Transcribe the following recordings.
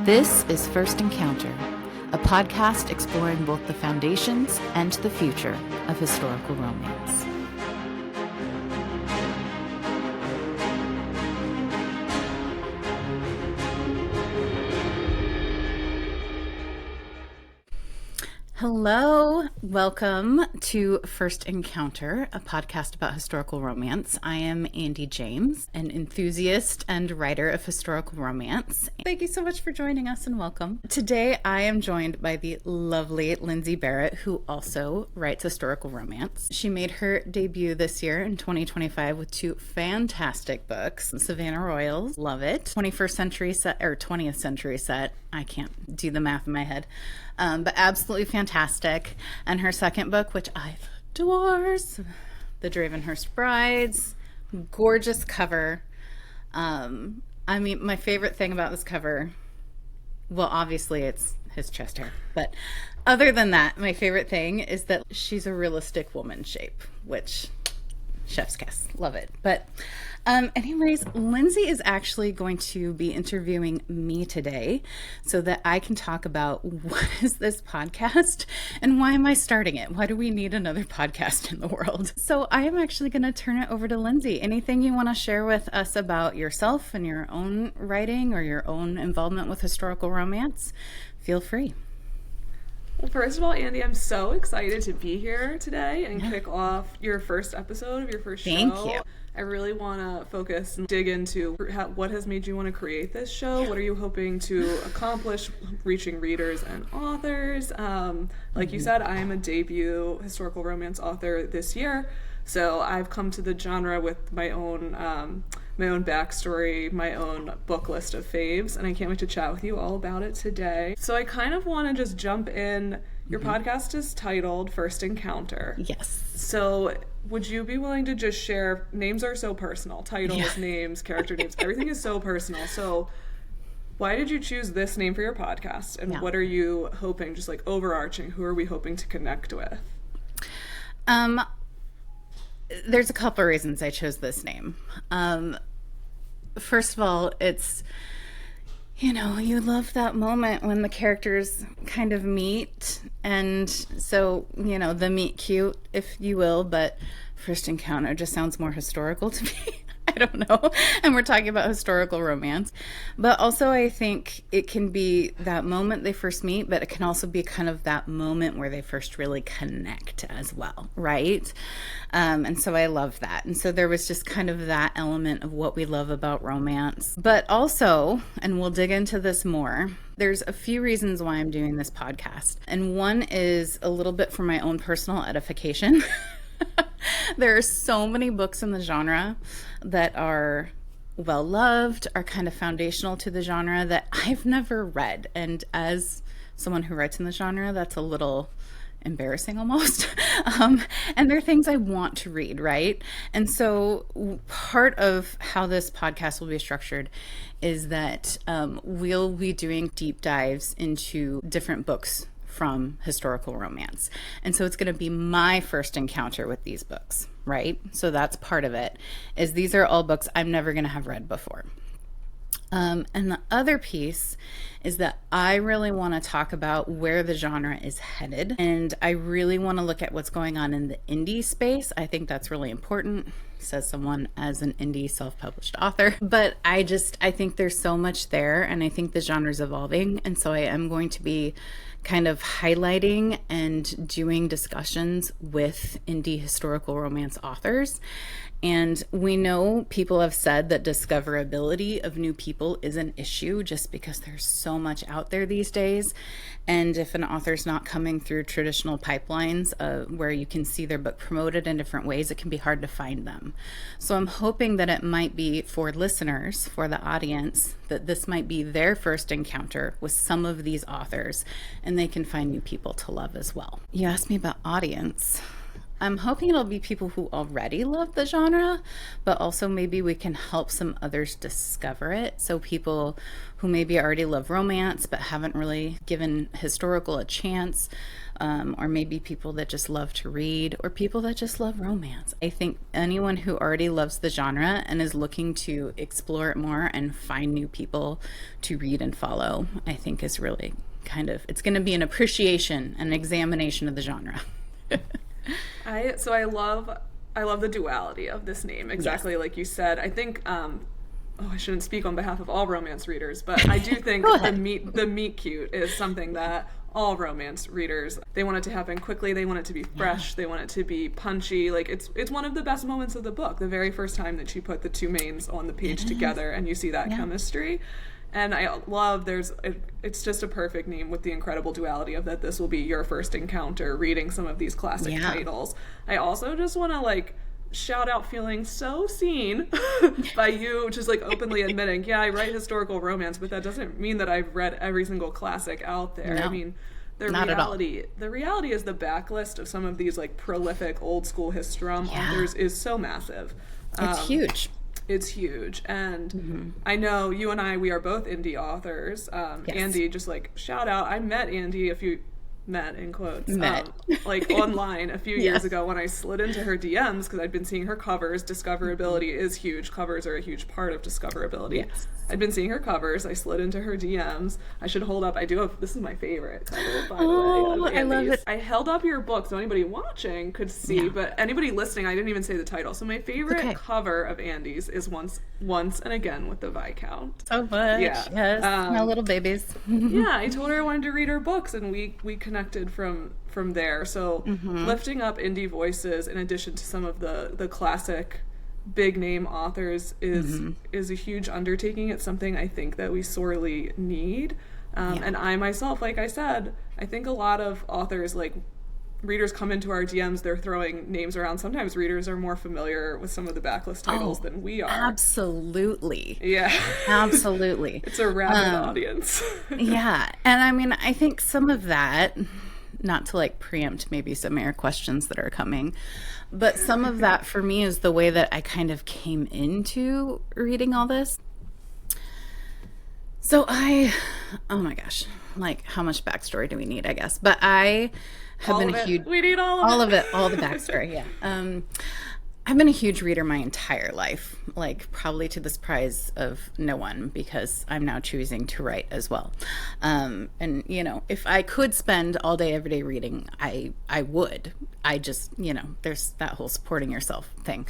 This is First Encounter, a podcast exploring both the foundations and the future of historical romance. Hello, welcome to First Encounter, a podcast about historical romance. I am Andie James, an enthusiast and writer of historical romance. Thank you so much for joining us and welcome. Today I am joined by the lovely Lindsay Barrett, who also writes historical romance. She made her debut this year in 2025 with two fantastic books, Savannah Royals, love it, 21st century set or 20th century set. I can't do the math in my head. But absolutely fantastic. And her second book, which I adores, The Dravenhurst Brides, gorgeous cover. I mean, my favorite thing about this cover, well, obviously it's his chest hair, but other than that, my favorite thing is that she's a realistic woman shape, which chef's kiss, love it. But anyways, Lindsay is actually going to be interviewing me today so that I can talk about what is this podcast and why am I starting it? Why do we need another podcast in the world? So I am actually going to turn it over to Lindsay. Anything you want to share with us about yourself and your own writing or your own involvement with historical romance? Feel free. Well, first of all, Andie, I'm so excited to be here today and kick off your first episode of your first show. Thank you. I really want to focus and dig into what has made you want to create this show. What are you hoping to accomplish reaching readers and authors? Like you said, I am a debut historical romance author this year. So I've come to the genre with my own backstory, my own book list of faves, and I can't wait to chat with you all about it today. So I kind of want to just jump in. Your podcast is titled First Encounter. Yes. So would you be willing to just share, names are so personal, titles, names, character names, everything is so personal. So why did you choose this name for your podcast? And what are you hoping, just like overarching, who are we hoping to connect with? There's a couple of reasons I chose this name. First of all, it's, you know, you love that moment when the characters kind of meet. And so, you know, the meet cute, if you will, but First Encounter just sounds more historical to me. I don't know. And we're talking about historical romance. But also I think it can be that moment they first meet, but it can also be kind of that moment where they first really connect as well, right? And so I love that. And so there was just kind of that element of what we love about romance. But also, and we'll dig into this more, there's a few reasons why I'm doing this podcast. And one is a little bit for my own personal edification. There are so many books in the genre that are well loved, are kind of foundational to the genre that I've never read. And as someone who writes in the genre, that's a little embarrassing almost. And they're things I want to read, right? And so part of how this podcast will be structured is that we'll be doing deep dives into different books from historical romance. And so it's going to be my first encounter with these books, right? So that's part of it, is these are all books I'm never going to have read before. And the other piece is that I really want to talk about where the genre is headed. And I really want to look at what's going on in the indie space. I think that's really important, says someone as an indie self-published author. But I think there's so much there, and I think the genre's evolving. And so I am going to be kind of highlighting and doing discussions with indie historical romance authors. And we know people have said that discoverability of new people is an issue just because there's so much out there these days. And if an author's not coming through traditional pipelines where you can see their book promoted in different ways, it can be hard to find them. So I'm hoping that it might be for listeners, for the audience, that this might be their first encounter with some of these authors and they can find new people to love as well. You asked me about audience. I'm hoping it'll be people who already love the genre, but also maybe we can help some others discover it. So people who maybe already love romance but haven't really given historical a chance, or maybe people that just love to read, or people that just love romance. I think anyone who already loves the genre and is looking to explore it more and find new people to read and follow, I think is really it's going to be an appreciation, an examination of the genre. I love the duality of this name, exactly like you said. I think I shouldn't speak on behalf of all romance readers, but I do think the meet cute is something that all romance readers, they want it to happen quickly, they want it to be fresh, they want it to be punchy. Like it's one of the best moments of the book, the very first time that you put the two mains on the page together and you see that chemistry. And I love it's just a perfect name with the incredible duality of that this will be your first encounter reading some of these classic titles. I also just want to shout out feeling so seen by you just openly admitting, yeah, I write historical romance, but that doesn't mean that I've read every single classic out there. No, I mean, the reality is the backlist of some of these prolific old school HistRom authors is so massive. It's huge. It's huge. And I know you and we are both indie authors. Andie, just shout out. I met Andie met in quotes, online a few years ago when I slid into her DMs because I'd been seeing her covers. Discoverability is huge. Covers are a huge part of discoverability. Yes. I'd been seeing her covers. I slid into her DMs. I should hold up. This is my favorite cover, by the way. I love it. I held up your book so anybody watching could see, but anybody listening, I didn't even say the title. So my favorite cover of Andie's is Once and Again with the Viscount. So much. Yeah. Yes. My little babies. Yeah, I told her I wanted to read her books, and we connected from there. So lifting up indie voices in addition to some of the classic big name authors is a huge undertaking. It's something I think that we sorely need. And I myself, like I said, I think a lot of authors, readers come into our DMs, they're throwing names around. Sometimes readers are more familiar with some of the backlist titles than we are. Absolutely. Yeah. Absolutely. It's a rabid audience. Yeah. And I mean, I think some of that, not to preempt maybe some air questions that are coming, but some of that for me is the way that I kind of came into reading all this. So oh my gosh, how much backstory do we need, I guess? But I have been a huge... We need all of it. All the backstory, yeah. I've been a huge reader my entire life, probably to the surprise of no one, because I'm now choosing to write as well. And, if I could spend all day, every day reading, I would. I just, there's that whole supporting yourself thing.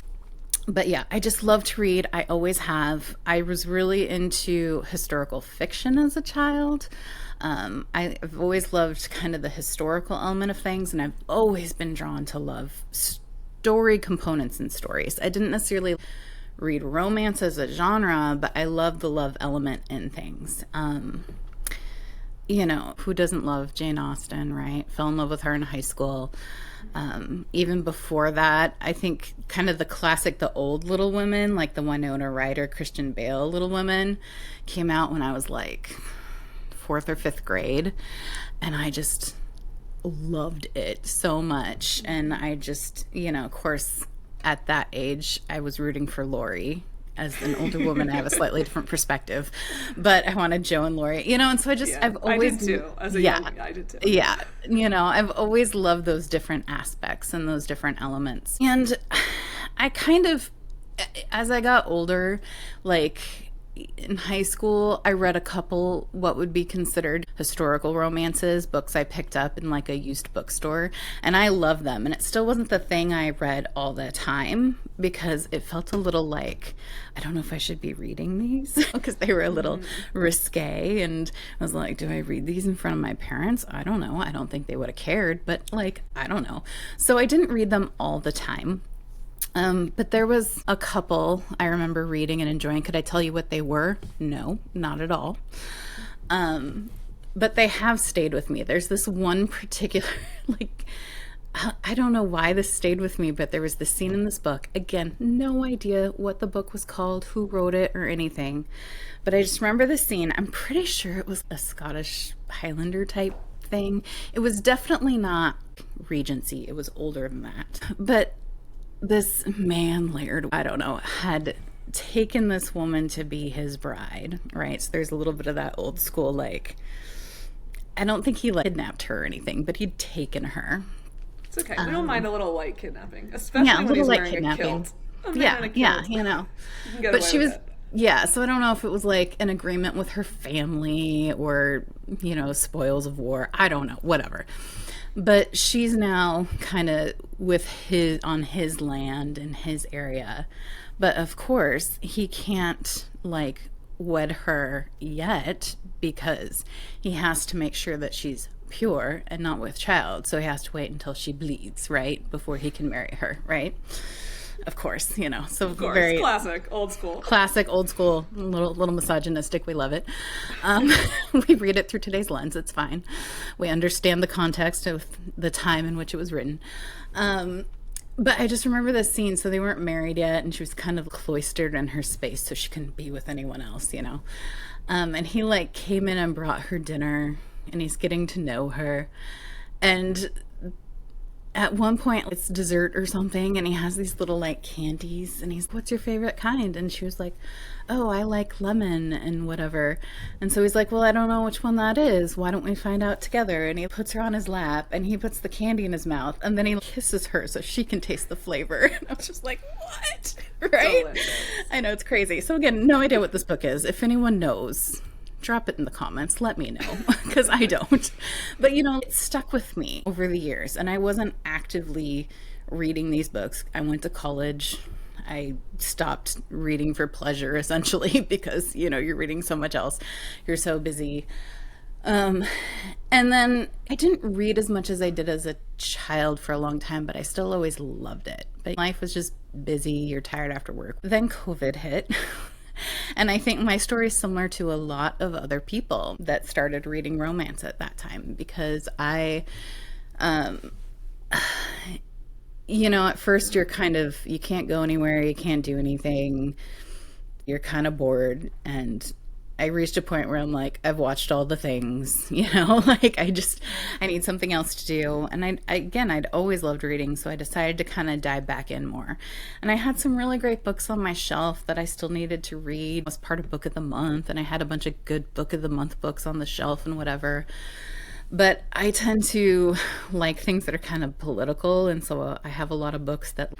But yeah, I just love to read. I always have. I was really into historical fiction as a child. I've always loved kind of the historical element of things, and I've always been drawn to love story components in stories. I didn't necessarily read romance as a genre, but I love the love element in things. Who doesn't love Jane Austen, right? Fell in love with her in high school. Even before that, I think kind of the classic, the old Little Women, like the Winona Ryder, Christian Bale Little Women, came out when I was fourth or fifth grade, and I just loved it so much. And I just, of course, at that age, I was rooting for Laurie. As an older woman, I have a slightly different perspective, but I wanted Jo and Laurie, and so I've always... I did too. As a young, I did too. Yeah. I've always loved those different aspects and those different elements. And I kind of, as I got older, in high school, I read a couple what would be considered historical romances, books I picked up in a used bookstore, and I love them. And it still wasn't the thing I read all the time because it felt a little I don't know if I should be reading these because they were a little risque. And I was like, do I read these in front of my parents? I don't know. I don't think they would have cared, but I don't know. So I didn't read them all the time. But there was a couple I remember reading and enjoying. Could I tell you what they were? No, not at all. But they have stayed with me. There's this one particular, I don't know why this stayed with me, but there was this scene in this book. Again, no idea what the book was called, who wrote it, or anything. But I just remember the scene. I'm pretty sure it was a Scottish Highlander type thing. It was definitely not Regency. It was older than that. But this man, Laird, I don't know, had taken this woman to be his bride, right? So there's a little bit of that old school, I don't think he like kidnapped her or anything, but he'd taken her. It's okay. We don't mind a little light kidnapping, especially Yeah, a when little he's light wearing a kidnapping. kilt. A man in a Yeah, kilt. you know. You can get But away she with was, it. yeah, so I don't know if it was like an agreement with her family or, spoils of war. I don't know, whatever. But she's now kind of on his land in his area. But of course, he can't like wed her yet because he has to make sure that she's pure and not with child. So he has to wait until she bleeds, right? Before he can marry her, right? Of course, so Of course, very classic, old school. classic, old school, little misogynistic. We love it. Um, we read it through today's lens. It's fine. We understand the context of the time in which it was written. But I just remember this scene. So they weren't married yet, and she was kind of cloistered in her space, so she couldn't be with anyone else. And he like came in and brought her dinner, and he's getting to know her, and at one point it's dessert or something, and he has these little like candies, and he's, what's your favorite kind? And she was like, oh, I like lemon and whatever. And so he's like, well, I don't know which one that is, why don't we find out together? And he puts her on his lap, and he puts the candy in his mouth, and then he kisses her so she can taste the flavor. And I was just like, what? Right? Delicious. I know, it's crazy. So again, no idea what this book is. If anyone knows, drop it in the comments. Let me know, because I don't. But it stuck with me over the years, and I wasn't actively reading these books. I went to college. I stopped reading for pleasure, essentially, because you're reading so much else. You're so busy. And then I didn't read as much as I did as a child for a long time, but I still always loved it. But life was just busy. You're tired after work. Then COVID hit. And I think my story is similar to a lot of other people that started reading romance at that time, because at first you can't go anywhere, you can't do anything, you're kind of bored. And I reached a point where I'm like, I've watched all the things, like I need something else to do. And I'd always loved reading, so I decided to kind of dive back in more. And I had some really great books on my shelf that I still needed to read. I was part of Book of the Month, and I had a bunch of good Book of the Month books on the shelf and whatever. But I tend to like things that are kind of political, and so I have a lot of books that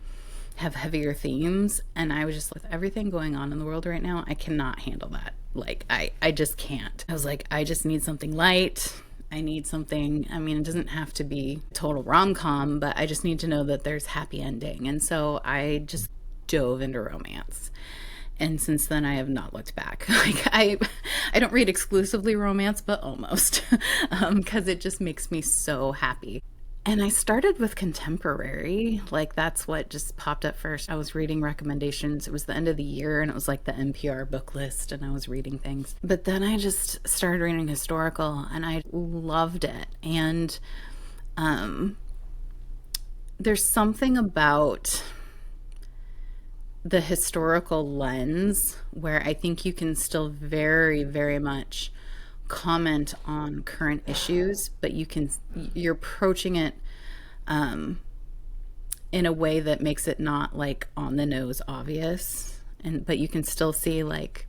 have heavier themes, and I was just, with everything going on in the world right now, I cannot handle that. Like I just can't. I was like, I just need something light. I need something, it doesn't have to be total rom-com, but I just need to know that there's happy ending. And so I just dove into romance. And since then, I have not looked back. Like I don't read exclusively romance, but almost, because it just makes me so happy. And I started with contemporary. Like that's what just popped up first. I was reading recommendations. It was the end of the year, and it was like the NPR book list, and I was reading things. But then I just started reading historical, and I loved it. And there's something about the historical lens where I think you can still very, very much comment on current issues, but you're approaching it in a way that makes it not like on the nose obvious, but you can still see like,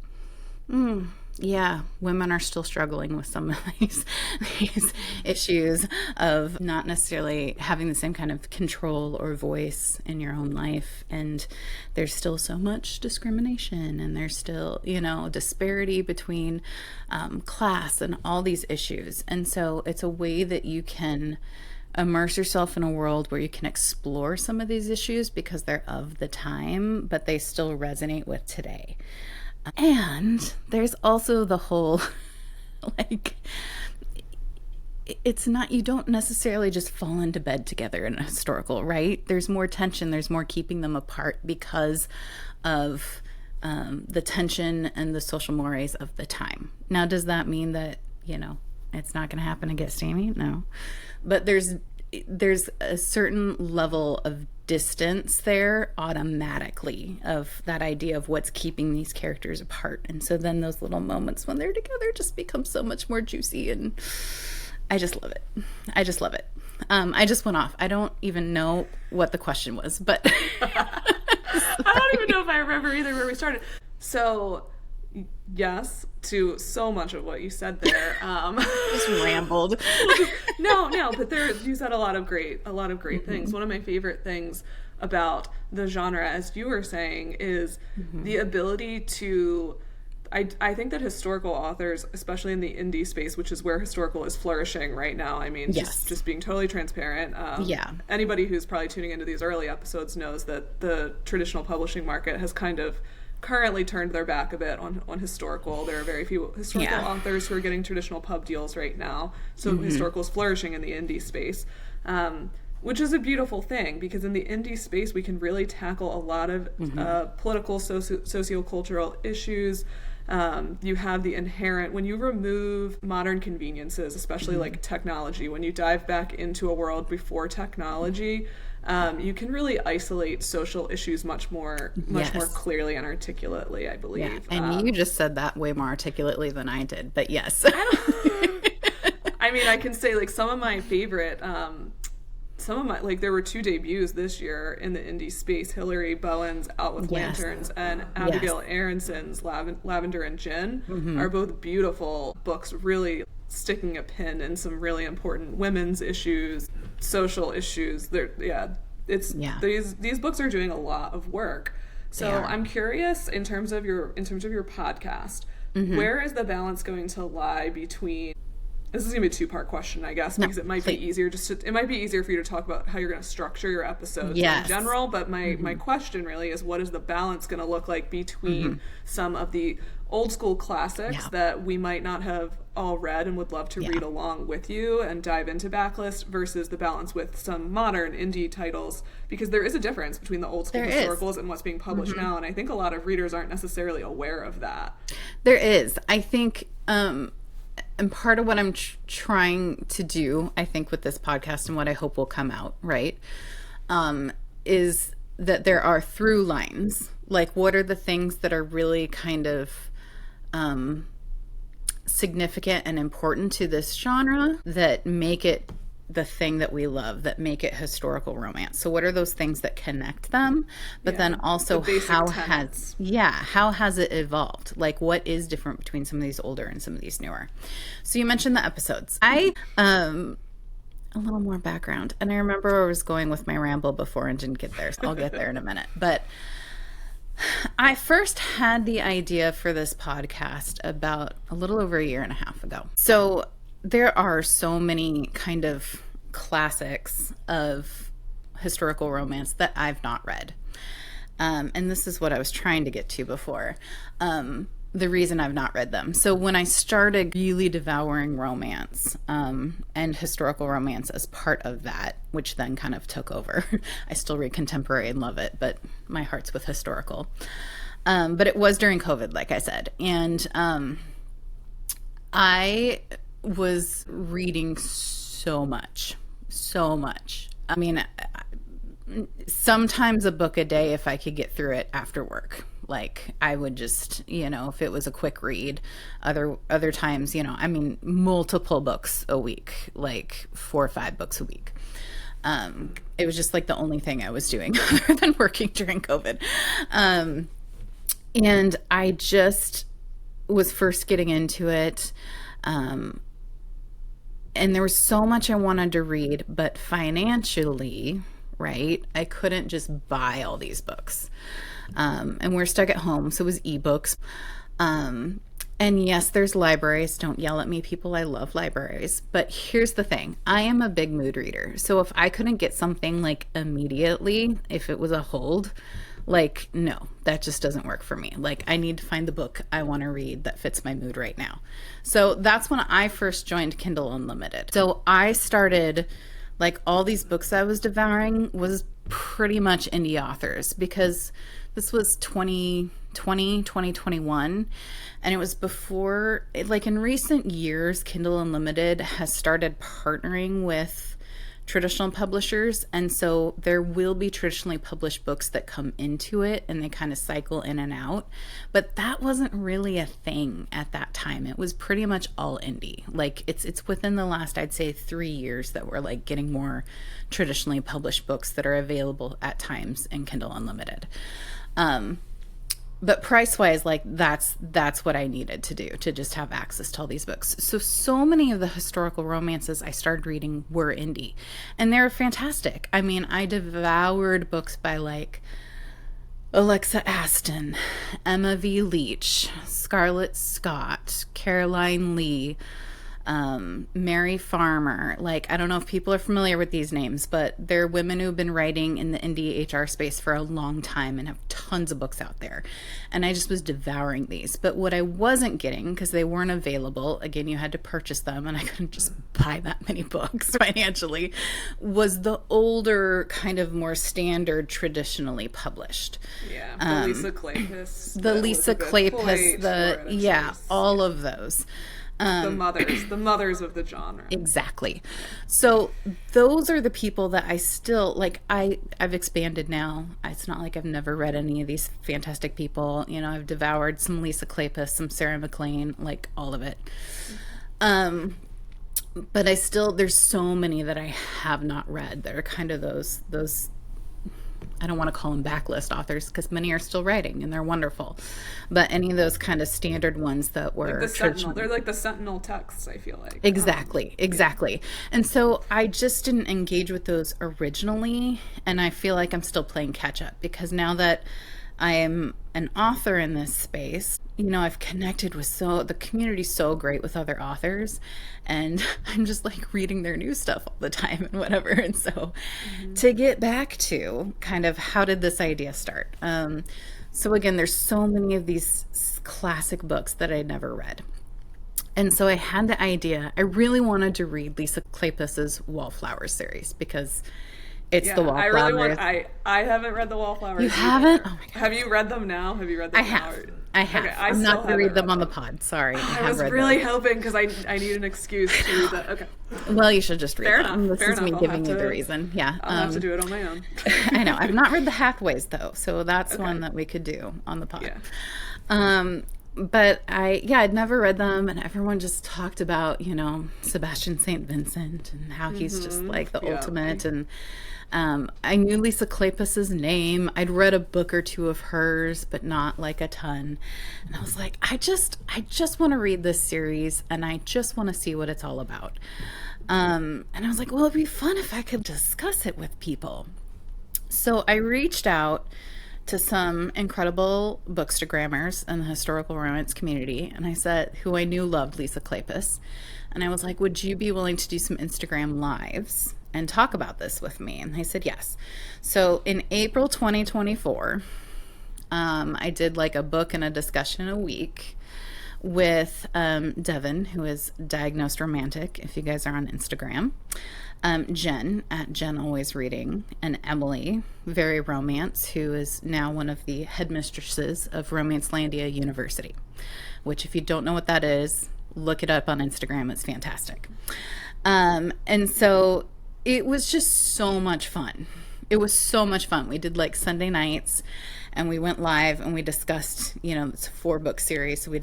yeah, women are still struggling with some of these issues of not necessarily having the same kind of control or voice in your own life. And there's still so much discrimination, and there's still, disparity between class and all these issues. And so it's a way that you can immerse yourself in a world where you can explore some of these issues because they're of the time, but they still resonate with today. And there's also the whole, like, it's not, you don't necessarily just fall into bed together in a historical, right? There's more tension, there's more keeping them apart because of the tension and the social mores of the time. Now, does that mean that, it's not going to happen and get steamy? No. But there's a certain level of distance there automatically of that idea of what's keeping these characters apart. And so then those little moments when they're together just become so much more juicy, and I just love it. I just love it. I just went off. I don't even know what the question was, but I don't even know if I remember either where we started. So yes to so much of what you said there. Just rambled. No, but you said a lot of great things. One of my favorite things about the genre, as you were saying, is the ability to. I think that historical authors, especially in the indie space, which is where historical is flourishing right now, I mean, just being totally transparent. Anybody who's probably tuning into these early episodes knows that the traditional publishing market has kind of currently turned their back a bit on historical. There are very few historical authors who are getting traditional pub deals right now. So historical is flourishing in the indie space. Which is a beautiful thing, because in the indie space we can really tackle a lot of political, sociocultural issues. You have the inherent, when you remove modern conveniences, especially like technology, when you dive back into a world before technology, you can really isolate social issues much more clearly and articulately, I believe. Yeah. And you just said that way more articulately than I did, but yes. I mean, I can say like some of my favorite, like there were 2 debuts this year in the indie space. Hilary Bowen's Out with Lanterns and Abigail Aronson's Lavender and Gin are both beautiful books, really sticking a pin in some really important women's issues, social issues. These books are doing a lot of work. So I'm curious, in terms of your podcast, where is the balance going to lie between? This is gonna be a 2-part question, I guess, because it might be easier for you to talk about how you're gonna structure your episodes in general. But my question really is, what is the balance gonna look like between some of the old school classics that we might not have all read and would love to read along with you and dive into backlist, versus the balance with some modern indie titles, because there is a difference between the old school historicals and what's being published now, and I think a lot of readers aren't necessarily aware of that. There is. I think and part of what I'm trying to do, I think, with this podcast, and what I hope will come out, right, is that there are through lines. Like, what are the things that are really kind of significant and important to this genre that make it the thing that we love, that make it historical romance? So what are those things that connect them? But then also how has it evolved? Like, what is different between some of these older and some of these newer? So you mentioned the episodes. A little more background. And I remember where I was going with my ramble before and didn't get there. So I'll get there in a minute. But I first had the idea for this podcast about a little over 1.5 years ago. So there are so many kind of classics of historical romance that I've not read. And this is what I was trying to get to before. The reason I've not read them. So when I started really devouring romance and historical romance as part of that, which then kind of took over. I still read contemporary and love it, but my heart's with historical. But it was during COVID, like I said. And I was reading so much. I mean, sometimes a book a day if I could get through it after work. Like, I would just, if it was a quick read. Other times, I mean, multiple books a week, like 4 or 5 books a week. It was just like the only thing I was doing other than working during COVID. And I just was first getting into it. And there was so much I wanted to read, but financially, right, I couldn't just buy all these books. And we're stuck at home, so it was ebooks. And yes, there's libraries. Don't yell at me, people. I love libraries. But here's the thing. I am a big mood reader. So if I couldn't get something like immediately, if it was a hold, like, no, that just doesn't work for me. Like, I need to find the book I want to read that fits my mood right now. So that's when I first joined Kindle Unlimited. So I started, like, all these books I was devouring was pretty much indie authors, because this was 2021, and it was before, like, in recent years, Kindle Unlimited has started partnering with traditional publishers, and so there will be traditionally published books that come into it, and they kind of cycle in and out. But that wasn't really a thing at that time. It was pretty much all indie. Like, it's within the last, I'd say, 3 years that we're like getting more traditionally published books that are available at times in Kindle Unlimited. but price wise, like that's what I needed to do to just have access to all these books. So many of the historical romances I started reading were indie, and they're fantastic. I mean, I devoured books by like Alexa Aston, Emma V. Leach, Scarlett Scott, Caroline Lee, Mary Farmer. Like, I don't know if people are familiar with these names, but they're women who've been writing in the indie HR space for a long time and have tons of books out there. And I just was devouring these. But what I wasn't getting, because they weren't available, again, you had to purchase them, and I couldn't just buy that many books financially, was the older, kind of more standard, traditionally published. Yeah, the Lisa Kleypas. The Lisa Kleypas, yeah, all of those. The mothers of the genre. Exactly. So those are the people that I still like. I've expanded now. It's not like I've never read any of these fantastic people. You know, I've devoured some Lisa Kleypas, some Sarah McLean, like all of it. But I still, there's so many that I have not read that are kind of those I don't want to call them backlist authors, because many are still writing and they're wonderful. But any of those kind of standard ones that were like the Sentinel, they're like the Sentinel texts, I feel like. Exactly. And so I just didn't engage with those originally, and I feel like I'm still playing catch up, because now that I am an author in this space, you know, I've connected with the community's so great with other authors, and I'm just like reading their new stuff all the time and whatever. And so to get back to kind of how did this idea start? So again, there's so many of these classic books that I never read. And so I had the idea, I really wanted to read Lisa Kleypas's Wallflowers series, because it's the Wallflowers. I haven't read the Wallflowers. You haven't? Oh my God. Have you read them now? Have you read them now? I have. Okay, I'm not going to read them on the pod. Sorry. I was really hoping, because I need an excuse to read that. Okay. Well, you should just read Fair them. enough. This is me giving you the reason. Yeah. I'll have to do it on my own. I know. I've not read the Hathaways, though, so that's one that we could do on the pod. Yeah. But I'd never read them, and everyone just talked about, you know, Sebastian St. Vincent and how he's just like the ultimate. And I knew Lisa Kleypas's name. I'd read a book or two of hers, but not like a ton. And I was like, I just want to read this series, and I just want to see what it's all about. And I was like, well, it'd be fun if I could discuss it with people. So I reached out to some incredible bookstagrammers in the historical romance community, and I said, who I knew loved Lisa Kleypas, and I was like, would you be willing to do some Instagram lives and talk about this with me? And they said yes. So in April 2024, I did like a book and a discussion a week with Devin, who is Diagnosed Romantic, if you guys are on Instagram, Jen at Jen Always Reading, and Emily, Very Romance, who is now one of the headmistresses of Romancelandia University, which, if you don't know what that is, look it up on Instagram. It's fantastic. And so it was just so much fun. It was so much fun. We did like Sunday nights, and we went live, and we discussed, you know, it's a 4-book series. So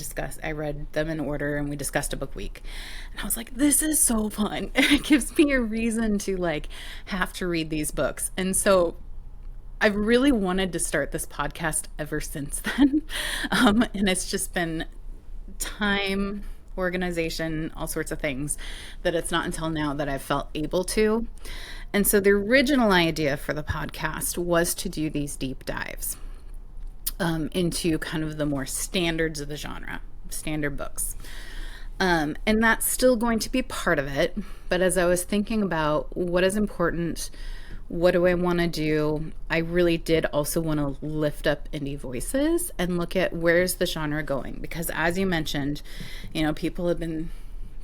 I read them in order, and we discussed a book week. And I was like, this is so fun. It gives me a reason to like have to read these books. And so I've really wanted to start this podcast ever since then. And it's just been time, organization, all sorts of things, that it's not until now that I've felt able to. And so the original idea for the podcast was to do these deep dives into kind of the more standards of the genre, standard books. And that's still going to be part of it. But as I was thinking about what is important, what do I want to do, I really did also want to lift up indie voices and look at where's the genre going. Because as you mentioned, you know, people have been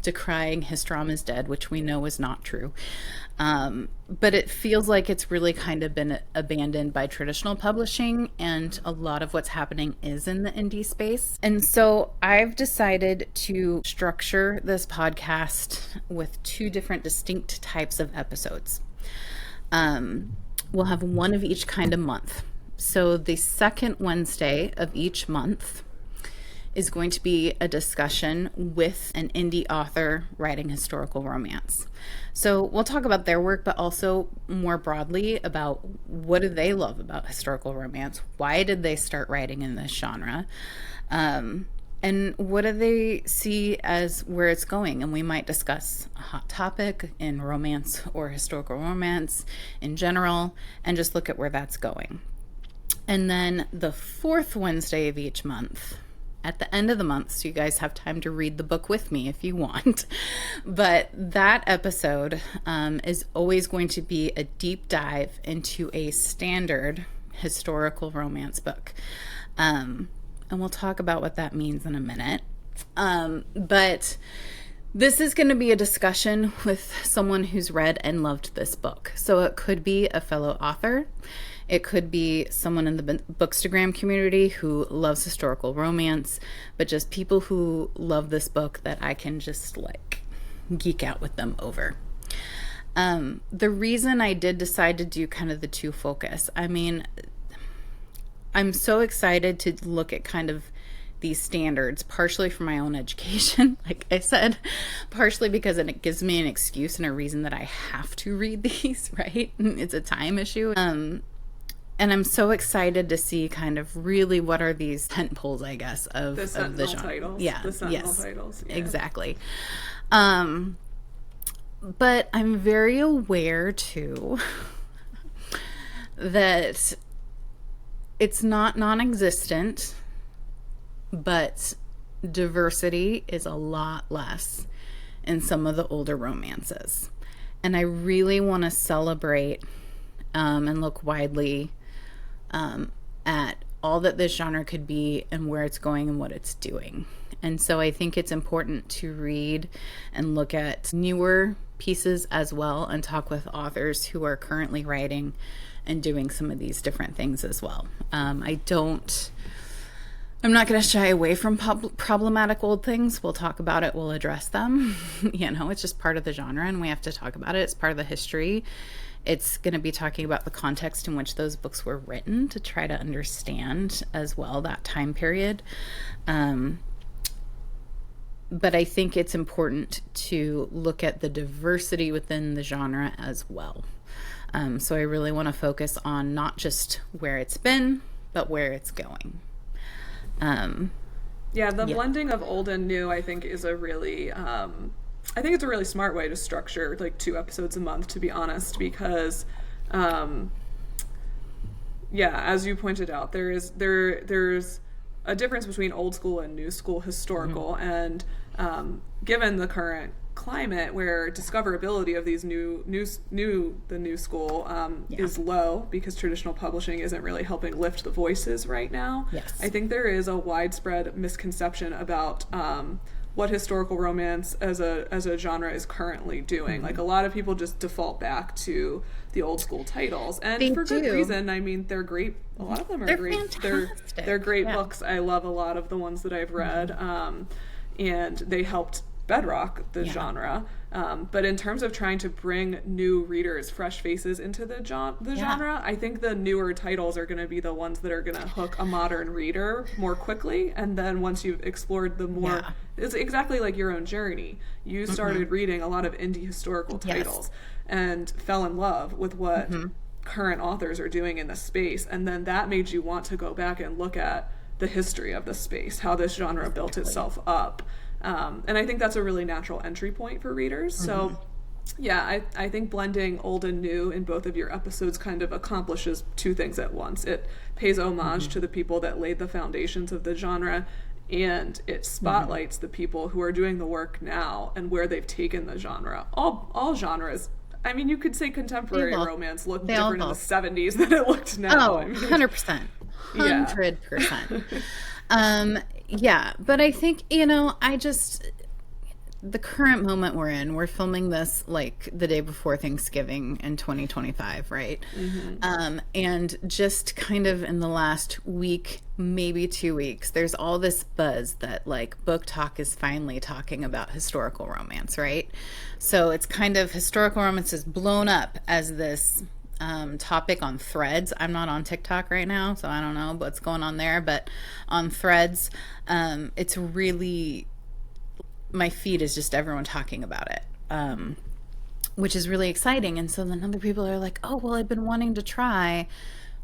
decrying HistRom is dead, which we know is not true. But it feels like it's really kind of been abandoned by traditional publishing, and a lot of what's happening is in the indie space. And so I've decided to structure this podcast with 2 different distinct types of episodes. We'll have one of each kind of month. So the second Wednesday of each month is going to be a discussion with an indie author writing historical romance. So we'll talk about their work, but also more broadly about what do they love about historical romance? Why did they start writing in this genre? And what do they see as where it's going? And we might discuss a hot topic in romance or historical romance in general and just look at where that's going. And then the fourth Wednesday of each month, at the end of the month, so you guys have time to read the book with me if you want. But that episode is always going to be a deep dive into a standard historical romance book. And we'll talk about what that means in a minute. But this is going to be a discussion with someone who's read and loved this book. So it could be a fellow author. It could be someone in the Bookstagram community who loves historical romance, but just people who love this book that I can just like geek out with them over. The reason I did decide to do kind of the two focus, I mean, I'm so excited to look at kind of these standards, partially for my own education, like I said, partially because it gives me an excuse and a reason that I have to read these, right? It's a time issue. And I'm so excited to see kind of really what are these tent poles, I guess, of the genre. Titles. Yeah, the Sentinel titles. Yeah. Exactly. But I'm very aware too that it's not non-existent, but diversity is a lot less in some of the older romances. And I really want to celebrate and look widely at all that this genre could be and where it's going and what it's doing. And so I think it's important to read and look at newer pieces as well and talk with authors who are currently writing and doing some of these different things as well. I'm not going to shy away from problematic old things. We'll talk about it. We'll address them. It's just part of the genre and we have to talk about it. It's part of the history. It's going to be talking about the context in which those books were written to try to understand as well that time period. But I think it's important to look at the diversity within the genre as well. So I really want to focus on not just where it's been, but where it's going. Blending of old and new, I think, is a really... I think it's a really smart way to structure like 2 episodes a month, to be honest, because, as you pointed out, there's a difference between old school and new school historical, and given the current climate where discoverability of these the new school is low because traditional publishing isn't really helping lift the voices right now. Yes. I think there is a widespread misconception about what historical romance as a genre is currently doing. Like a lot of people just default back to the old school titles, and for good reason. I mean, they're great. A lot of them are great. Fantastic. They're great books. I love a lot of the ones that I've read, and they helped bedrock the genre. But in terms of trying to bring new readers, fresh faces into the genre, I think the newer titles are going to be the ones that are going to hook a modern reader more quickly. And then once you've explored the more, it's exactly like your own journey. You started reading a lot of indie historical titles and fell in love with what current authors are doing in the space. And then that made you want to go back and look at the history of the space, how this genre built itself up. And I think that's a really natural entry point for readers. So, I think blending old and new in both of your episodes kind of accomplishes 2 things at once. It pays homage to the people that laid the foundations of the genre, and it spotlights the people who are doing the work now and where they've taken the genre. All genres. I mean, you could say contemporary romance looked different in the 70s than it looked now. Oh, 100%. 100%. But I think, the current moment we're in, we're filming this like the day before Thanksgiving in 2025, right? And just kind of in the last week, maybe 2 weeks, there's all this buzz that like Book Talk is finally talking about historical romance, right? So it's kind of historical romance is blown up as this topic on Threads. I'm not on TikTok right now, so I don't know what's going on there, but on Threads, it's really, my feed is just everyone talking about it. Which is really exciting. And so then other people are like, oh, well, I've been wanting to try.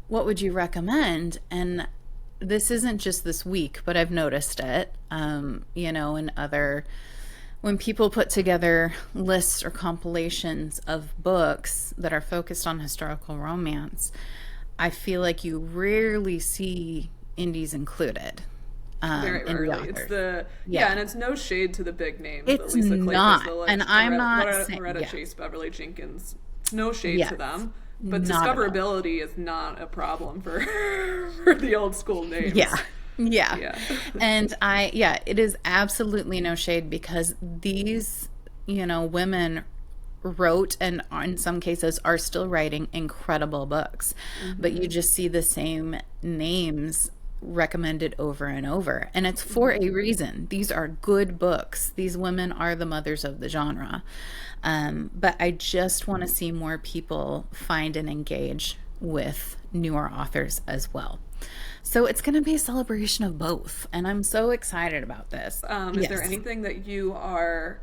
What would you recommend? And this isn't just this week, but I've noticed it, in other, when people put together lists or compilations of books that are focused on historical romance, I feel like you rarely see indies included. Very In the rarely. It's authors. and it's no shade to the big names. It's Lisa not. Kleypas, And I'm not saying, Loretta yes. Chase, Beverly Jenkins. It's no shade Yes. to them. But Not at all. discoverability is not a problem for for the old school names. Yeah. Yeah. Yeah. And it is absolutely no shade because these, women wrote and in some cases are still writing incredible books. But you just see the same names recommended over and over. And it's for a reason. These are good books. These women are the mothers of the genre. But I just want to see more people find and engage with newer authors as well. So it's going to be a celebration of both. And I'm so excited about this. Is there anything that you are,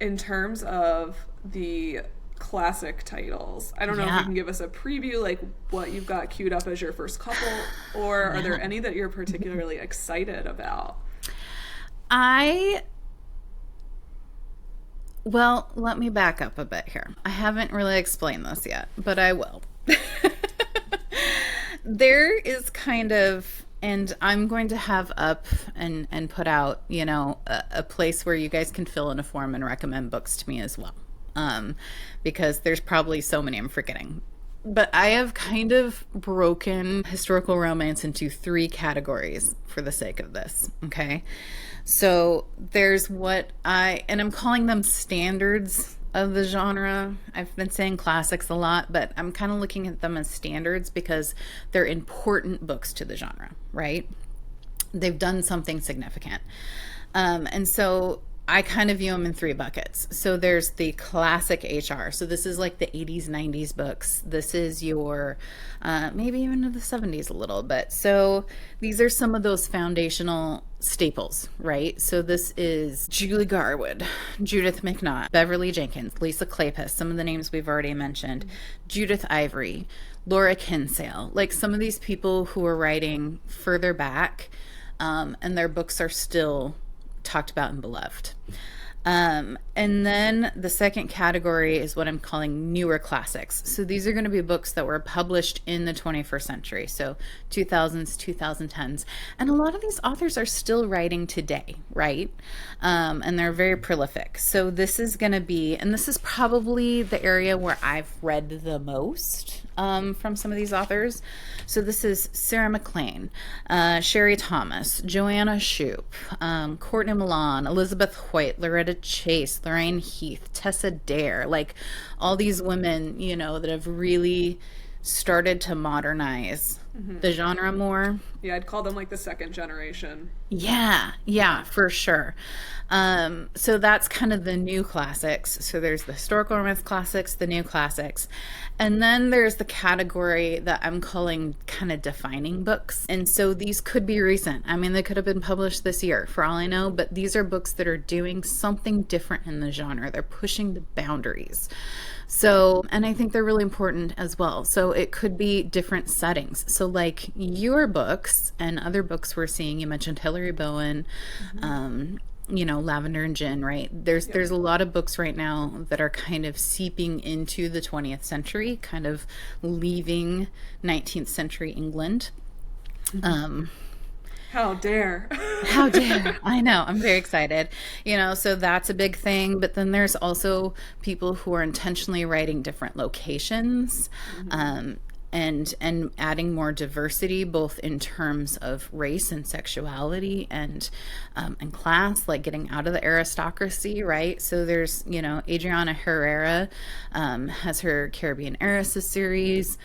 in terms of the classic titles, I don't know if you can give us a preview, like what you've got queued up as your first couple, or are there any that you're particularly excited about? Well, let me back up a bit here. I haven't really explained this yet, but I will. There is kind of, and I'm going to have up and put out, a place where you guys can fill in a form and recommend books to me as well. Because there's probably so many I'm forgetting. But I have kind of broken historical romance into 3 categories for the sake of this, okay? So there's and I'm calling them standards of the genre. I've been saying classics a lot, but I'm kind of looking at them as standards because they're important books to the genre, right? They've done something significant. And so I kind of view them in 3 buckets. So there's the classic HR. So this is like the 80s, 90s books. This is your, maybe even of the 70s a little bit. So these are some of those foundational staples, right? So this is Julie Garwood, Judith McNaught, Beverly Jenkins, Lisa Kleypas, some of the names we've already mentioned, Judith Ivory, Laura Kinsale, like some of these people who are writing further back, and their books are still talked about and beloved. And then the second category is what I'm calling newer classics. So these are going to be books that were published in the 21st century, so 2000s, 2010s. And a lot of these authors are still writing today, right? And they're very prolific. So this is going to be, and this is probably the area where I've read the most from some of these authors. So this is Sarah MacLean, Sherry Thomas, Joanna Shoup, Courtney Milan, Elizabeth Hoyt, Loretta Chase, Lorraine Heath, Tessa Dare, like all these women, that have really started to modernize the genre more. Yeah, I'd call them like the second generation. Yeah, for sure. So that's kind of the new classics. So there's the historical romance classics, the new classics. And then there's the category that I'm calling kind of defining books. And so these could be recent. I mean, they could have been published this year for all I know, but these are books that are doing something different in the genre. They're pushing the boundaries. So, and I think they're really important as well. So it could be different settings. So like your books and other books we're seeing, you mentioned Hilary Bowen, Lavender and Gin, right? There's a lot of books right now that are kind of seeping into the 20th century, kind of leaving 19th century England. How dare. How dare. I know. I'm very excited. So that's a big thing. But then there's also people who are intentionally writing different locations, and adding more diversity, both in terms of race and sexuality and class, like getting out of the aristocracy, right? So there's, Adriana Herrera has her Caribbean Heiresses series.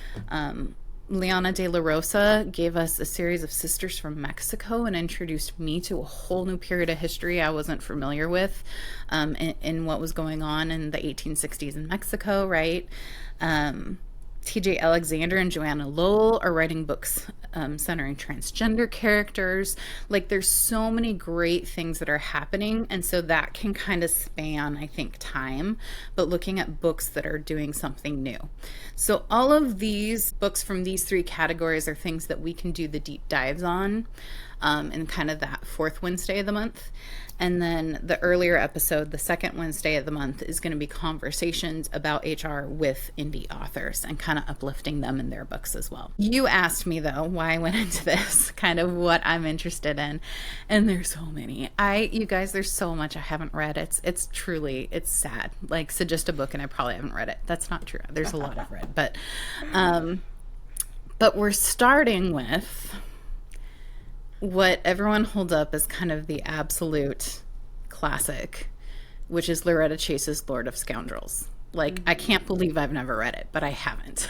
Liana de la Rosa gave us a series of sisters from Mexico and introduced me to a whole new period of history I wasn't familiar with, in what was going on in the 1860s in Mexico, right? TJ Alexander and Joanna Lowell are writing books centering transgender characters. Like, there's so many great things that are happening, and so that can kind of span, I think, time, but looking at books that are doing something new. So all of these books from these three categories are things that we can do the deep dives on in kind of that fourth Wednesday of the month. And then the earlier episode, the second Wednesday of the month, is going to be conversations about HR with indie authors and kind of uplifting them in their books as well. You asked me, though, why I went into this, kind of what I'm interested in. And there's so many. You guys, there's so much I haven't read. It's truly, it's sad. Like, suggest a book and I probably haven't read it. That's not true. There's a lot I've read. But we're starting with what everyone holds up as kind of the absolute classic, which is Loretta Chase's Lord of Scoundrels. Like, I can't believe I've never read it, but I haven't.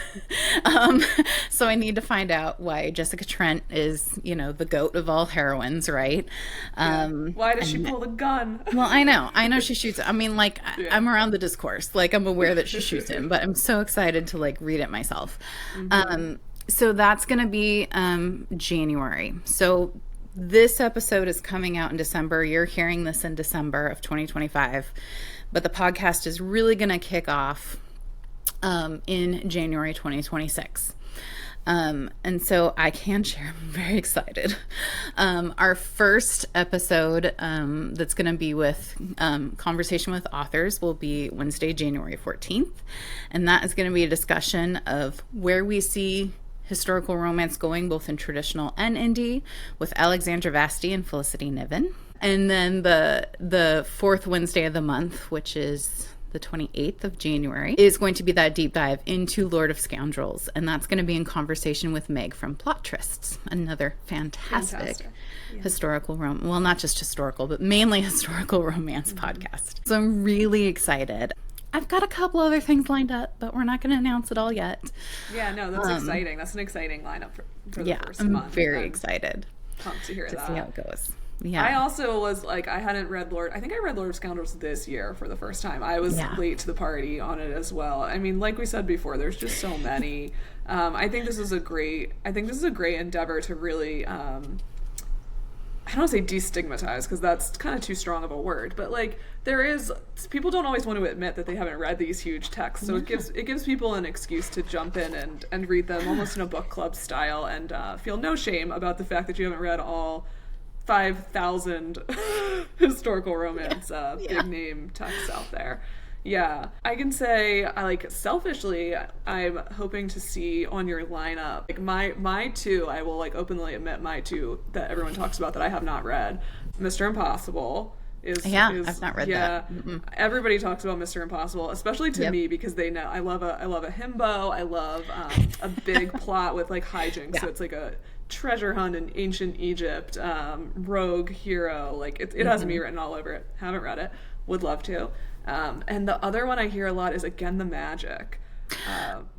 So I need to find out why Jessica Trent is, the goat of all heroines, right? Why does she pull the gun? Well, I know she shoots. I mean, like, I'm around the discourse. Like, I'm aware that she shoots him, but I'm so excited to, like, read it myself. So that's going to be January. So this episode is coming out in December. You're hearing this in December of 2025. But the podcast is really going to kick off in January 2026. And so I can share, I'm very excited. Our first episode that's going to be with Conversation with Authors will be Wednesday, January 14th. And that is going to be a discussion of where we see historical romance going, both in traditional and indie, with Alexandra Vasti and Felicity Niven. And then the fourth Wednesday of the month, which is the 28th of January, is going to be that deep dive into Lord of Scoundrels. And that's going to be in conversation with Meg from Plot Trysts, another fantastic. Historical well, not just historical, but mainly historical romance podcast. So I'm really excited. I've got a couple other things lined up, but we're not going to announce it all yet. Yeah, no, that's exciting. That's an exciting lineup for the first I'm month. I'm very excited. Pumped to hear that. See how it goes. Yeah. I also was like, I hadn't read I think I read Lord of Scoundrels this year for the first time. I was late to the party on it as well. I mean, like we said before, there's just so many. I think this is a great endeavor to really, I don't want to say destigmatize, because that's kind of too strong of a word, but like people don't always want to admit that they haven't read these huge texts, so it gives people an excuse to jump in and read them almost in a book club style and feel no shame about the fact that you haven't read all 5,000 historical romance big name texts out there. Yeah, I can say, selfishly, I'm hoping to see on your lineup, like my two, I will like openly admit my two that everyone talks about that I have not read. Mr. Impossible is I've not read that. Everybody talks about Mr. Impossible, especially to me, because they know I love a himbo. I love a big plot with like hijinks. So it's like a treasure hunt in ancient Egypt, rogue hero. Like it has me written all over it. Haven't read it. Would love to. And the other one I hear a lot is Again the Magic.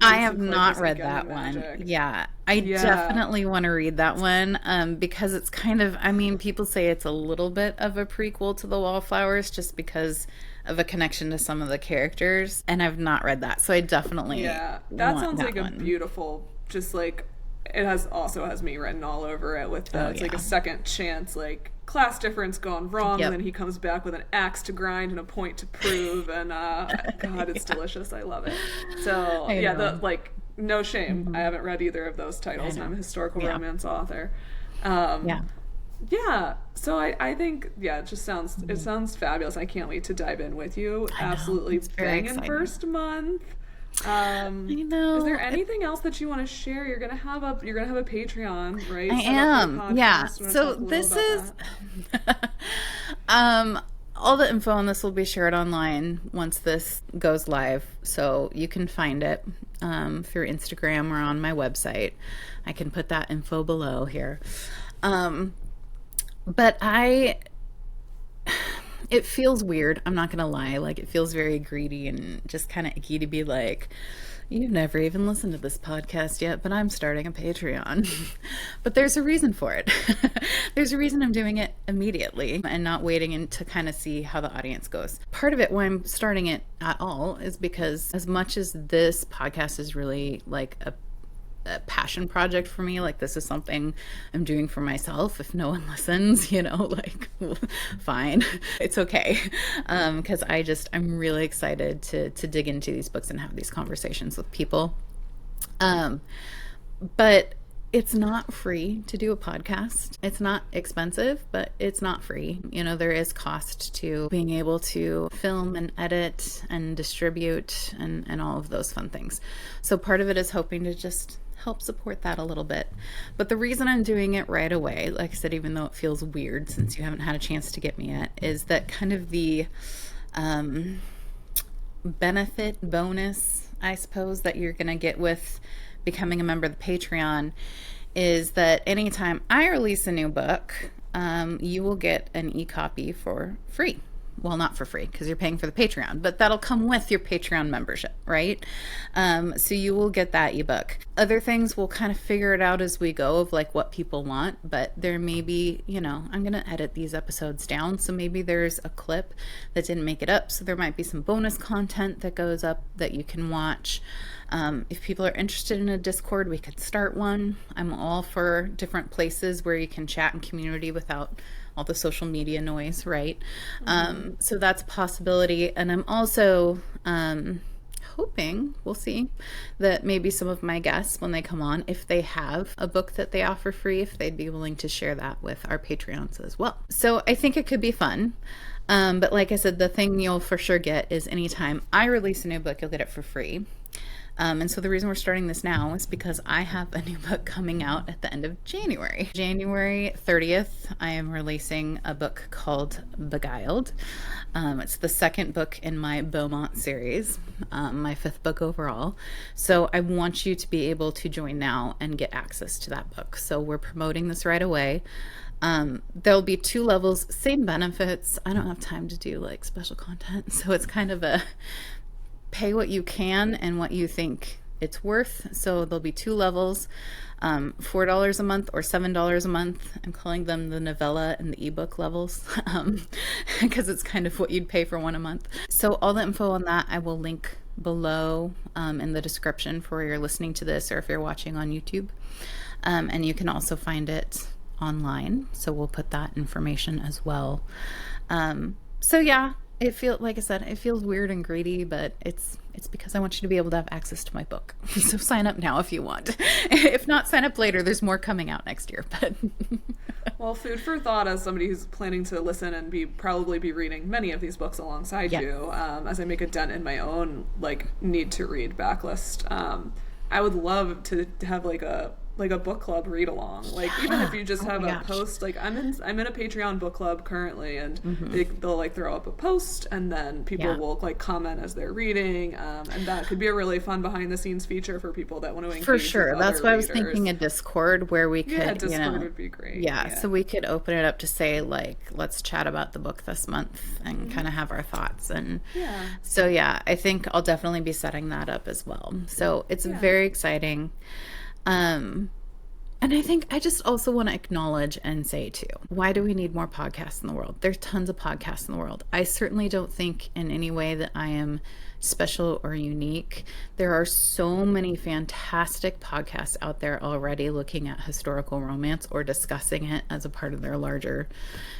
I have not read that one. Yeah. I definitely want to read that one because it's kind of, I mean, people say it's a little bit of a prequel to The Wallflowers just because of a connection to some of the characters. And I've not read that. So I definitely that sounds like a beautiful, just like, it has me written all over it with it's like a second chance, like class difference gone wrong, and then he comes back with an axe to grind and a point to prove, and God, it's delicious. I love it. So no shame. I haven't read either of those titles, and I'm a historical romance author. So I think it just sounds fabulous. I can't wait to dive in with you. Absolutely banging first month. I know. Is there anything else that you want to share? You're gonna have a Patreon, right? I am. Yeah. So this is all the info on this will be shared online once this goes live, so you can find it through Instagram or on my website. I can put that info below here. But it feels weird. I'm not going to lie. Like, it feels very greedy and just kind of icky to be like, you've never even listened to this podcast yet, but I'm starting a Patreon. But there's a reason for it. There's a reason I'm doing it. immediately and not waiting to kind of see how the audience goes. Part of it why I'm starting it at all is because as much as this podcast is really like a passion project for me, like this is something I'm doing for myself. If no one listens, like fine, it's okay, because I'm really excited to dig into these books and have these conversations with people. But it's not free to do a podcast. It's not expensive, but it's not free. There is cost to being able to film and edit and distribute and all of those fun things. So part of it is hoping to just help support that a little bit. But the reason I'm doing it right away, like I said, even though it feels weird since you haven't had a chance to get me yet, is that kind of the benefit bonus, I suppose, that you're going to get with becoming a member of the Patreon is that anytime I release a new book, you will get an e-copy for free. Well, not for free because you're paying for the Patreon, but that'll come with your Patreon membership, right? So you will get that ebook. Other things we'll kind of figure it out as we go of like what people want, but there may be, I'm going to edit these episodes down. So maybe there's a clip that didn't make it up. So there might be some bonus content that goes up that you can watch. If people are interested in a Discord, we could start one. I'm all for different places where you can chat in community without all the social media noise, right? So that's a possibility. And I'm also hoping, we'll see, that maybe some of my guests, when they come on, if they have a book that they offer free, if they'd be willing to share that with our Patreons as well. So I think it could be fun. But like I said, the thing you'll for sure get is anytime I release a new book, you'll get it for free. And so the reason we're starting this now is because I have a new book coming out at the end of January. January 30th, I am releasing a book called Beguiled. It's the second book in my Beaumont series, my 5th book overall. So I want you to be able to join now and get access to that book. So we're promoting this right away. There'll be 2 levels, same benefits. I don't have time to do like special content. So it's kind of a pay what you can and what you think it's worth. So there'll be 2 levels, $4 a month or $7 a month. I'm calling them the novella and the ebook levels because it's kind of what you'd pay for one a month. So all the info on that I will link below in the description for where you're listening to this or if you're watching on YouTube. And you can also find it online. So we'll put that information as well. So yeah, like I said, it feels weird and greedy, but it's because I want you to be able to have access to my book. So sign up now if you want. If not, sign up later. There's more coming out next year. But well, food for thought as somebody who's planning to listen and probably be reading many of these books alongside you, as I make a dent in my own need to read backlist. I would love to have like a book club read along, even if you just have a post. I'm in a Patreon book club currently, and they'll throw up a post, and then people will comment as they're reading, and that could be a really fun behind the scenes feature for people that want to engage for sure. With That's other why I was readers. thinking a Discord where we could, Discord would be great. So we could open it up to say let's chat about the book this month and kind of have our thoughts, and so I think I'll definitely be setting that up as well. So it's very exciting. And I think I just also want to acknowledge and say too, why do we need more podcasts in the world? There's tons of podcasts in the world. I certainly don't think in any way that I am special or unique. There are so many fantastic podcasts out there already looking at historical romance or discussing it as a part of their larger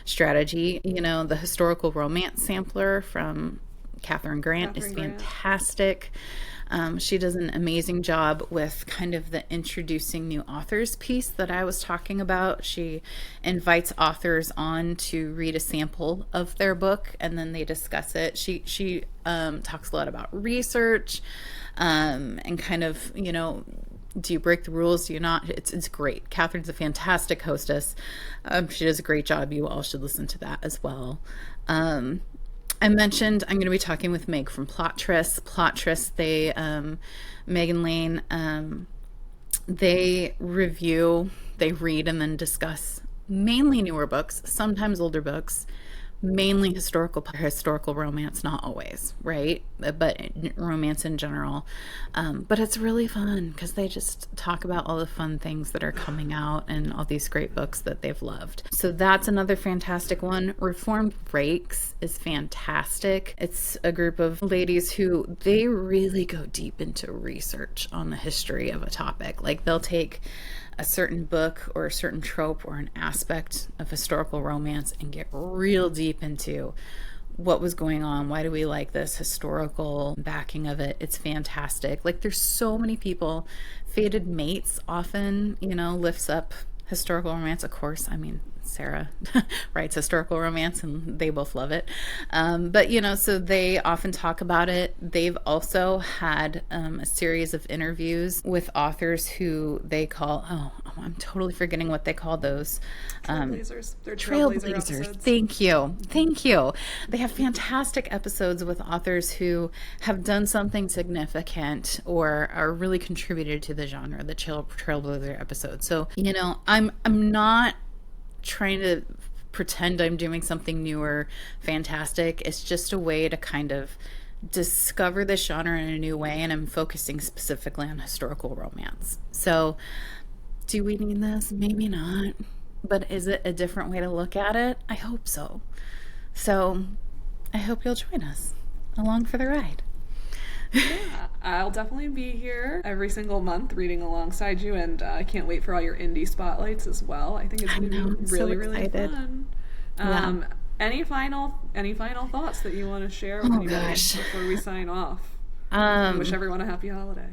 strategy. The historical romance sampler from Catherine Grant is fantastic. She does an amazing job with kind of the introducing new authors piece that I was talking about. She invites authors on to read a sample of their book and then they discuss it. She talks a lot about research and kind of, do you break the rules? Do you not? It's great. Catherine's a fantastic hostess. She does a great job. You all should listen to that as well. I mentioned I'm going to be talking with Meg from Plottress. Plottress, Megan Lane, they review, they read and then discuss mainly newer books, sometimes older books, mainly historical romance, not always, right? But romance in general. But it's really fun because they just talk about all the fun things that are coming out and all these great books that they've loved. So that's another fantastic one. Reformed Rakes is fantastic. It's a group of ladies who they really go deep into research on the history of a topic. Like they'll take a certain book or a certain trope or an aspect of historical romance and get real deep into what was going on, why do we like this historical backing of it. It's fantastic. Like there's so many people. Fated Mates often, lifts up historical romance. Of course, I mean, Sarah writes historical romance and they both love it. But, so they often talk about it. They've also had a series of interviews with authors who they call, I'm totally forgetting what they call those. Trailblazers. They're Trailblazers. episodes. Thank you. Thank you. They have fantastic episodes with authors who have done something significant or are really contributed to the genre, the Trailblazer episodes. So, I'm not trying to pretend I'm doing something new or fantastic. It's just a way to kind of discover this genre in a new way, and I'm focusing specifically on historical romance. So do we need this? Maybe not. But is it a different way to look at it? I hope so. So I hope you'll join us along for the ride. Yeah, I'll definitely be here every single month reading alongside you, and I can't wait for all your indie spotlights as well. I think it's going to be really fun. Yeah. Any final thoughts that you want to share with anybody before we sign off? I wish everyone a happy holiday.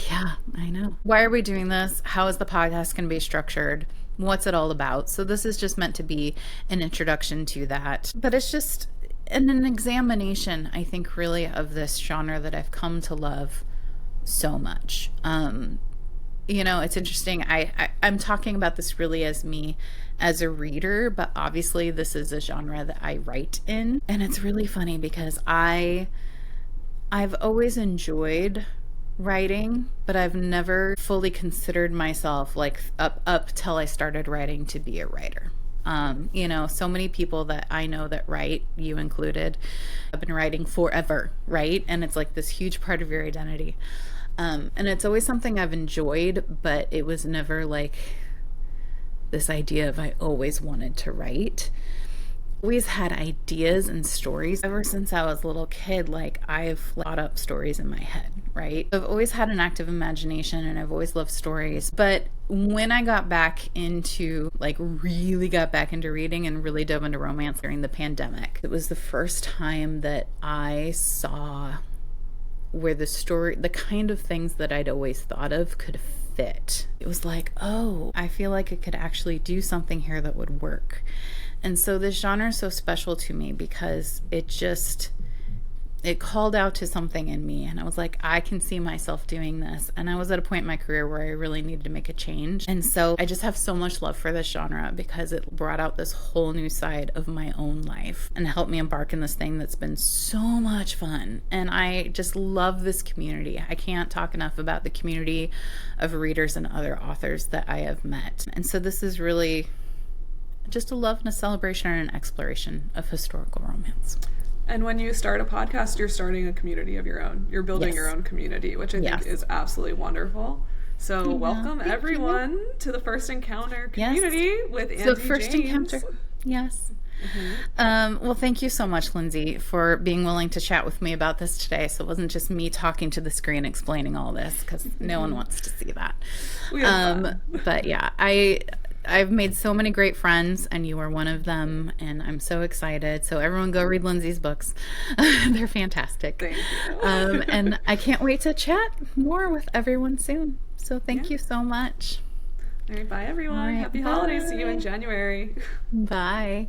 Yeah, I know. Why are we doing this? How is the podcast going to be structured? What's it all about? So this is just meant to be an introduction to that. But it's just an examination, I think, really of this genre that I've come to love so much. It's interesting. I'm talking about this really as me as a reader, but obviously this is a genre that I write in. And it's really funny because I've always enjoyed writing, but I've never fully considered myself like up till I started writing to be a writer. So many people that I know that write, you included, have been writing forever, right? And it's like this huge part of your identity. And it's always something I've enjoyed, but it was never like this idea of I always wanted to write. Always had ideas and stories ever since I was a little kid. Like I've thought up stories in my head, right? I've always had an active imagination and I've always loved stories. But when I got back into really got back into reading and really dove into romance during the pandemic, it was the first time that I saw where the kind of things that I'd always thought of could fit. It was like, oh, I feel like it could actually do something here that would work. And so this genre is so special to me because it called out to something in me. And I was like, I can see myself doing this. And I was at a point in my career where I really needed to make a change. And so I just have so much love for this genre because it brought out this whole new side of my own life and helped me embark in this thing that's been so much fun. And I just love this community. I can't talk enough about the community of readers and other authors that I have met. And so this is really just a love and a celebration and an exploration of historical romance. And when you start a podcast, you're starting a community of your own. You're building your own community, which I think is absolutely wonderful. So welcome everyone to the First Encounter community with Andie First James. Encounter. Yes. Well, thank you so much, Lindsay, for being willing to chat with me about this today. So it wasn't just me talking to the screen explaining all this because no one wants to see that. But yeah, I've made so many great friends, and you are one of them, and I'm so excited. So everyone go read Lindsay's books. They're fantastic. Thank you. And I can't wait to chat more with everyone soon. So thank you so much. All right, bye everyone. All right, Happy holidays. See you in January. Bye.